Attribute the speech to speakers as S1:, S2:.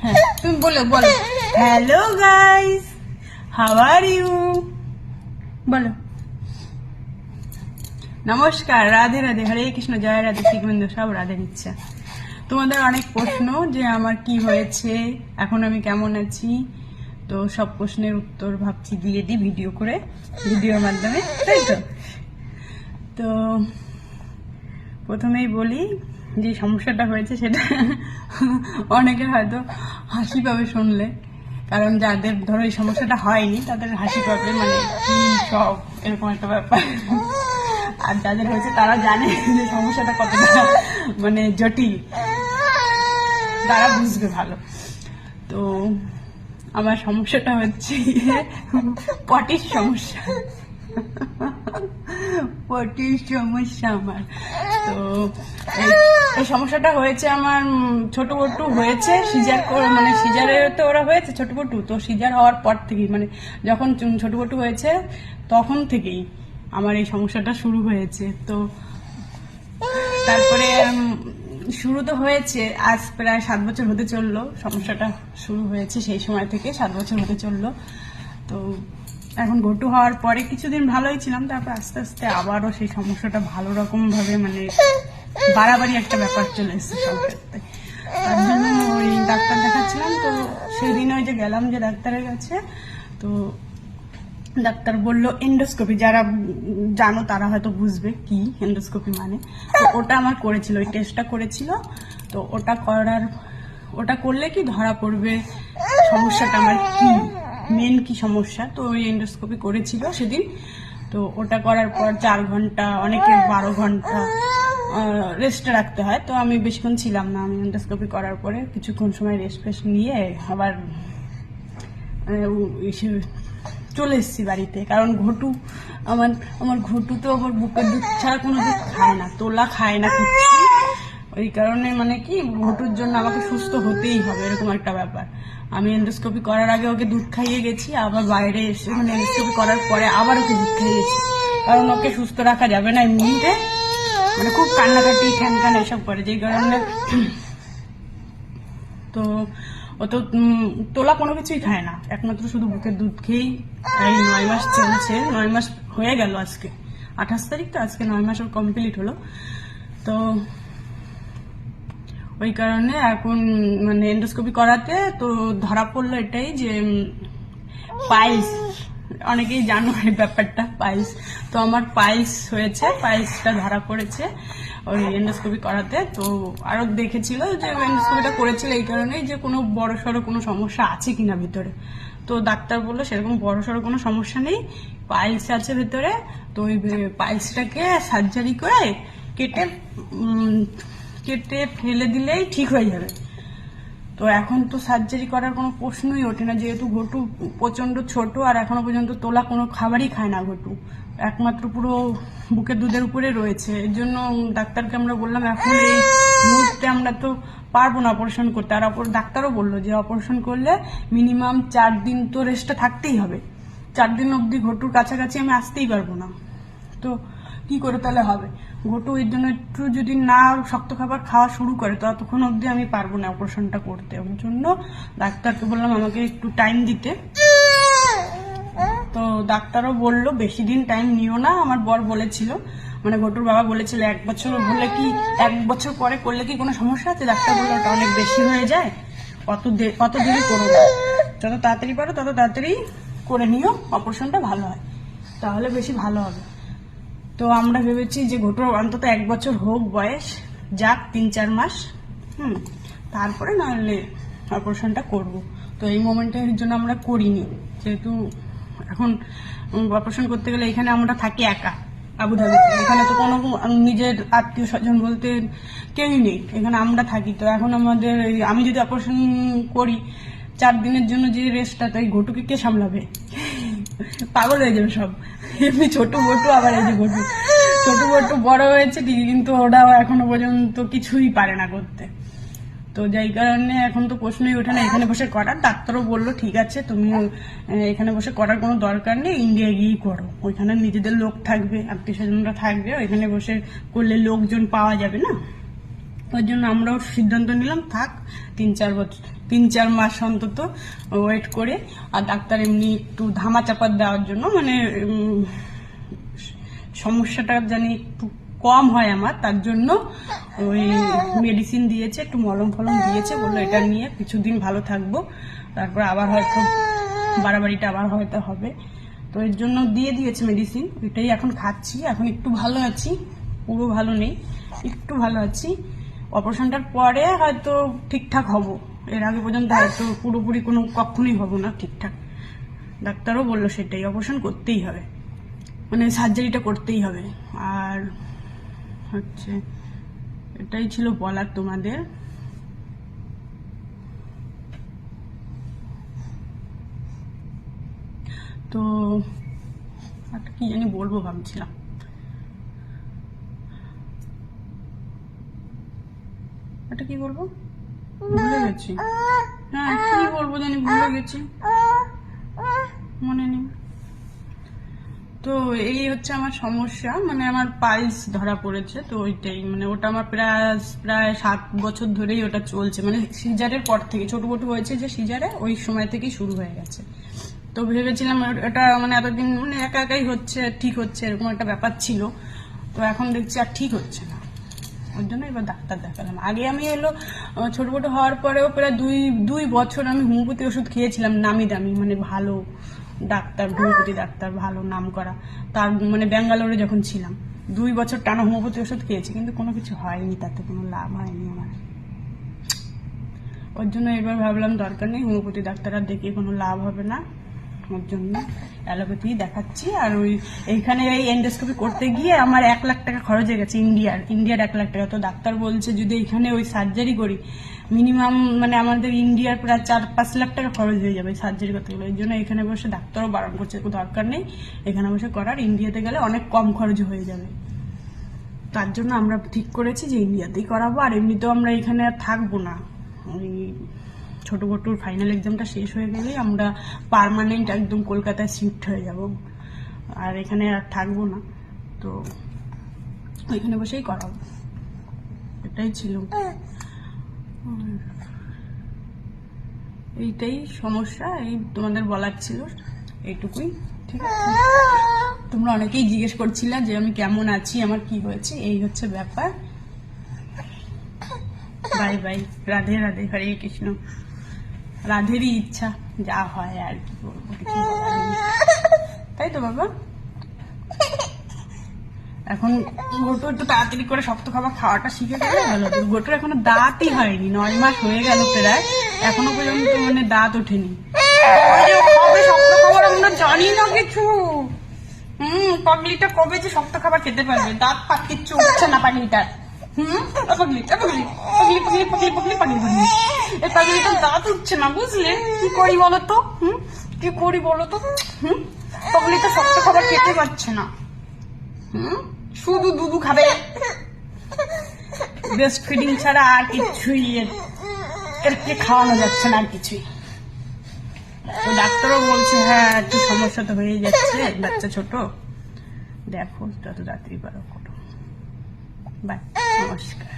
S1: হ্যাঁ তুমি বলো বলো। Hello guys, how are you? বলো। নমস্কার, রাধে রাধে, হরে কৃষ্ণ, জয় রাধে, শ্রীগোবিন্দ, সব রাধের ইচ্ছা। তোমাদের অনেক প্রশ্ন যে আমার কি হয়েছে, এখন আমি কেমন আছি, তো সব প্রশ্নের উত্তর ভাবছি দিয়ে দিই ভিডিও করে, ভিডিওর মাধ্যমে, তাই তো। তো প্রথমেই বলি যে সমস্যাটা হয়েছে সেটা অনেকের হয়তো হাসি পাবে শুনলে, কারণ যাদের ধরো এই সমস্যাটা হয়নি তাদের হাসি পাবে, মানে কি সব এরকম একটা ব্যাপার। আর যাদের হয়েছে তারা জানে যে সমস্যাটা কতটা মানে জটিল, তারা বুঝবে ভালো। তো আমার সমস্যাটা হচ্ছে পটির সমস্যা, পটির সমস্যা আমার। তো এই সমস্যাটা হয়েছে আমার ছোট বটু হয়েছে সিজার করে, মানে সিজারে তো ওরা হয়েছে ছোট বটু, তো সিজার হওয়ার পর থেকেই, মানে যখন ছোট বটু হয়েছে তখন থেকেই আমার এই সমস্যাটা শুরু হয়েছে। তো তারপরে শুরু তো হয়েছে, আজ প্রায় 7 বছর হতে চললো, সমস্যাটা শুরু হয়েছে সেই সময় থেকে 7 বছর হতে চললো। তো এখন ঘটু হওয়ার পরে কিছুদিন ভালোই ছিলাম, তারপর আস্তে আস্তে আবারও সেই সমস্যাটা ভালো রকম ভাবে মানে বাড়াবাড়ি একটা ব্যাপার চলে এসেছে সংসারতে। তার জন্য ওই ডাক্তার দেখাচ্ছিলাম, তো সেদিন ওই যে গেলাম যে ডাক্তারের কাছে, তো ডাক্তার বললো এন্ডোস্কোপি, যারা জানো তারা হয়তো বুঝবে কি এন্ডোস্কোপি মানে। তো ওটা আমার করেছিল, ওই টেস্টটা করেছিল, তো ওটা করলে কি ধরা পড়বে সমস্যাটা আমার কি, মেন কি সমস্যা। তো ওই এন্ডোস্কোপি করেছিল সেদিন। তো ওটা করার পর 4 ঘন্টা, অনেকে 12 ঘন্টা রেস্টে রাখতে হয়। তো আমি বেশিক্ষণ ছিলাম না, আমি এন্ডোস্কোপি করার পরে কিছুক্ষণ সময় রেস্ট ফেস্ট নিয়ে আবার চলে এসেছি বাড়িতে। কারণ ঘটু আমার ঘটু তো আমার বুকের দুধ ছাড়া কোনো দুধ খায় না, তোলা খায় না কিছু। ওই কারণে মানে কি ঘটুর জন্য আমাকে সুস্থ হতেই হবে, এরকম একটা ব্যাপার। আমি এন্ডোস্কোপি করার আগে ওকে দুধ খাইয়ে গেছি, আবার বাইরে এসে মানে এন্ডোস্কোপি করার পরে আবার ওকে দুধ খাইয়েছি, কারণ ওকে সুস্থ রাখা যাবে না এমনিতে, মানে খুব কান্নাকাটি খ্যান এসব করে, যেই কারণে। তো ও তো তোলা কোনো কিছুই খায় না, একমাত্র শুধু বুকের দুধ খেয়েই এই 9 মাস চলছে, 9 মাস হয়ে গেল আজকে 28 তারিখ, তো আজকে 9 মাস ওর কমপ্লিট হলো। তো ওই কারণে এখন মানে এন্ডোস্কোপি করাতে তো ধরা পড়লো এটাই যে পাইলস, অনেকেই জানো এই ব্যাপারটা, পাইলস। তো আমার পাইলস হয়েছে, পাইলসটা ধরা পড়েছে ওই এন্ডোস্কোপি করাতে। তো আরো দেখেছিল যে এন্ডোস্কোপিটা করেছিল এই কারণেই যে কোনো বড়সড় কোনো সমস্যা আছে কিনা ভিতরে। তো ডাক্তার বললো সেরকম বড়সড় কোনো সমস্যা নেই, পাইলস আছে ভেতরে। তো ওই পাইলসটাকে সার্জারি করে কেটে ফেলে দিলেই ঠিক হয়ে যাবে। তো এখন তো সার্জারি করার কোনো প্রশ্নই ওঠে না, যেহেতু ঘটু প্রচন্ড ছোট আর এখনো পর্যন্ত তোলা কোনো খাবারই খায় না ঘটু, একমাত্র পুরো বুকের দুধের উপরে রয়েছে। এর জন্য ডাক্তারকে আমরা বললাম এখন এই মুহূর্তে আমরা তো পারবো না অপারেশন করতে। আর ডাক্তারও বললো যে অপারেশন করলে মিনিমাম 4 দিন তো রেস্টে থাকতেই হবে, 4 দিন অবধি ঘটুর কাছাকাছি আমি আসতেই পারবো না। তো কি করে তাহলে হবে, ঘটু এর জন্য একটু যদি না শক্ত খাবার খাওয়া শুরু করে ততক্ষণ অবধি আমি পারবো না অপারেশনটা করতে। ওর জন্য ডাক্তারকে বললাম আমাকে একটু টাইম দিতে। তো ডাক্তারও বললো বেশি দিন টাইম নিও না, আমার বর বলেছিল, মানে ঘটুর বাবা বলেছিল 1 বছর হলে কি 1 বছর পরে করলে কি কোনো সমস্যা আছে। ডাক্তার বললো ওটা অনেক বেশি হয়ে যায়, অত দেরি করো না, যত তাড়াতাড়ি পারো তত তাড়াতাড়ি করে নিও, অপারেশনটা ভালো হয়, তাহলে বেশি ভালো হবে। তো আমরা ভেবেছি যে ঘটুর অন্তত 1 বছর হোক বয়স, যাক 3-4 মাস, তারপরে নাহলে অপারেশনটা করব। তো এই মোমেন্টের জন্য আমরা করিনি, যেহেতু এখন অপারেশন করতে গেলে এখানে আমরা থাকি একা আবুধাবিতে, এখানে তো কোনো নিজের আত্মীয় স্বজন বলতে কেউই নেই, এখানে আমরা থাকি। তো এখন আমাদের আমি যদি অপারেশন করি 4 দিনের জন্য যে রেস্টটা, তাই ঘটুকে কে সামলাবে, পাগল হয়ে যাবে সব। এমনি ছোট বটু, আবার এই যে ঘটু, ছোট বটু বড় হয়েছে ঠিকই, কিন্তু ওরা এখনো পর্যন্ত কিছুই পারে না করতে। তো যাই কারণে এখন তো প্রশ্নই ওঠে না এখানে বসে করার। ডাক্তারও বললো ঠিক আছে তুমি এখানে বসে করার কোনো দরকার নেই, ইন্ডিয়া গিয়েই করো, ওইখানে নিজেদের লোক থাকবে, আত্মীয় স্বজনরা থাকবে, ওইখানে বসে করলে লোকজন পাওয়া যাবে না, ওই জন্য আমরাও সিদ্ধান্ত নিলাম থাক 3-4 মাস অন্তত ওয়েট করে। আর ডাক্তার এমনি একটু ধামাচাপা দেওয়ার জন্য, মানে সমস্যাটা জানি একটু কম হয় আমার, তার জন্য ওই মেডিসিন দিয়েছে, একটু মলম ফলম দিয়েছে, বললো এটা নিয়ে কিছুদিন ভালো থাকবো, তারপর আবার হয়তো বাড়াবাড়িটা আবার হয়তো হবে। তো এর জন্য দিয়ে দিয়েছে মেডিসিন, এটাই এখন খাচ্ছি। এখন একটু ভালো আছি, পুরো ভালো নেই, একটু ভালো আছি। অপারেশনটার পরে হয়তো ঠিকঠাক হব, এর আগে পর্যন্ত হয়তো পুরোপুরি কখনোই হব না ঠিকঠাক। ডাক্তারও বললো সেটাই, অপারেশন করতেই হবে, মানে সার্জারিটা করতেই হবে। আর হচ্ছে এটাই ছিল বলার তোমাদের। তো একটা কি জানি বলবো ভাবছিলাম, এটা কি বলবো ভুলে গেছি। হ্যাঁ কি বলবো জানি ভুলে গেছি, মনে নেই। তো এই হচ্ছে আমার সমস্যা, মানে আমার পাইলস ধরা পড়েছে। তো ওইটাই, মানে ওটা আমার প্রায় 7 বছর ধরেই ওটা চলছে, মানে সিজারের পর থেকে, ছোট হয়েছে যে সিজারে, ওই সময় থেকেই শুরু হয়ে গেছে। তো ভেবেছিলাম এটা মানে এতদিন মানে একাই হচ্ছে, ঠিক হচ্ছে, এরকম একটা ব্যাপার ছিল। তো এখন দেখছি আর ঠিক হচ্ছে না, ওর জন্য এবার ডাক্তার দেখালাম। আগে আমি ছোট হওয়ার পরেও প্রায় 2 বছর আমি হোমিওপ্যাথি ওষুধ খেয়েছিলাম, নামি দামি, মানে ভালো ডাক্তার, হোমিওপ্যাথি ডাক্তার ভালো নাম করা, তার মানে ব্যাঙ্গালোরে যখন ছিলাম 2 বছর টানা হোমিওপ্যাথি ওষুধ খেয়েছি, কিন্তু কোনো কিছু হয়নি, তাতে কোনো লাভ হয়নি আমার। ওর জন্য এবার ভাবলাম দরকার নেই, হোমিওপ্যাথি ডাক্তার আর দেখিয়ে কোনো লাভ হবে না, ওর জন্য অ্যালোপ্যাথি দেখাচ্ছি। আর এইখানে এই এন্ডোস্কোপি করতে গিয়ে আমার 1 লাখ টাকা খরচ হয়ে গেছে, ইন্ডিয়ার 1 লাখ টাকা। তো ডাক্তার বলছে যদি এখানে ওই সার্জারি করি মিনিমাম, মানে আমাদের ইন্ডিয়ার প্রায় 4-5 লাখ টাকা খরচ হয়ে যাবে সার্জারি করতে গেলে। এই জন্য এখানে বসে ডাক্তারও বারণ করছে কোনো দরকার নেই এখানে বসে করার, ইন্ডিয়াতে গেলে অনেক কম খরচ হয়ে যাবে। তার জন্য আমরা ঠিক করেছি যে ইন্ডিয়াতেই করাবো। আর এমনিতেও আমরা এখানে আর থাকবো না, ওই ছোট ফাইনাল এক্সামটা শেষ হয়ে গেলেই আমরা পার্মানেন্ট একদম কলকাতায় শিফট হয়ে যাব, আর এখানে আর থাকবো না। তো ওইখানে বসেই করাবো, এটাই ছিল। এইটাই সমস্যা, এই তোমাদের বলার ছিল, এইটুকুই। ঠিক আছে, তোমরা অনেকেই জিজ্ঞেস করছিলা যে আমি কেমন আছি, আমার কি হয়েছে, এই হচ্ছে ব্যাপার। বাই বাই, রাধে রাধে, হরে কৃষ্ণ। রাধেরই ইচ্ছা, যা হয় আর কি বলবো, কিছু বলার নেই। তাই তো বাবা, এখন গোটু একটু তাড়াতাড়ি করে শক্ত খাবার খাওয়াটা শিখে গেলে ভালো। গোটুর এখনো দাঁতই হয়নি, 9 মাস হয়ে গেল প্রায়, এখনো পর্যন্ত মানে দাঁত ওঠেনি। শক্ত খাবার আমরা জানি না কিছু। পাগলিটা কবে যে শক্ত খাবার খেতে পারবে, দাঁত ফাঁক কিচ্ছু উঠছে না পাগলিটার। পাগলিটার দাঁত উঠছে না, বুঝলে? কি করি বলতো, কি করি বলতো? পাগলিটা শক্ত খাবার খেতে পারছে না, শুধু দুধু খাবে, ব্রেস্ট ফিডিং ছাড়া আর কিছুই এরকে খাওয়ানো যাচ্ছে না, আর কিছুই। তো ডাক্তারও বলছে হ্যাঁ একটু সমস্যা তো হয়ে যাচ্ছে, বাচ্চা ছোট, দেখো যত তাড়াতাড়ি পারো করো। বাই, নমস্কার।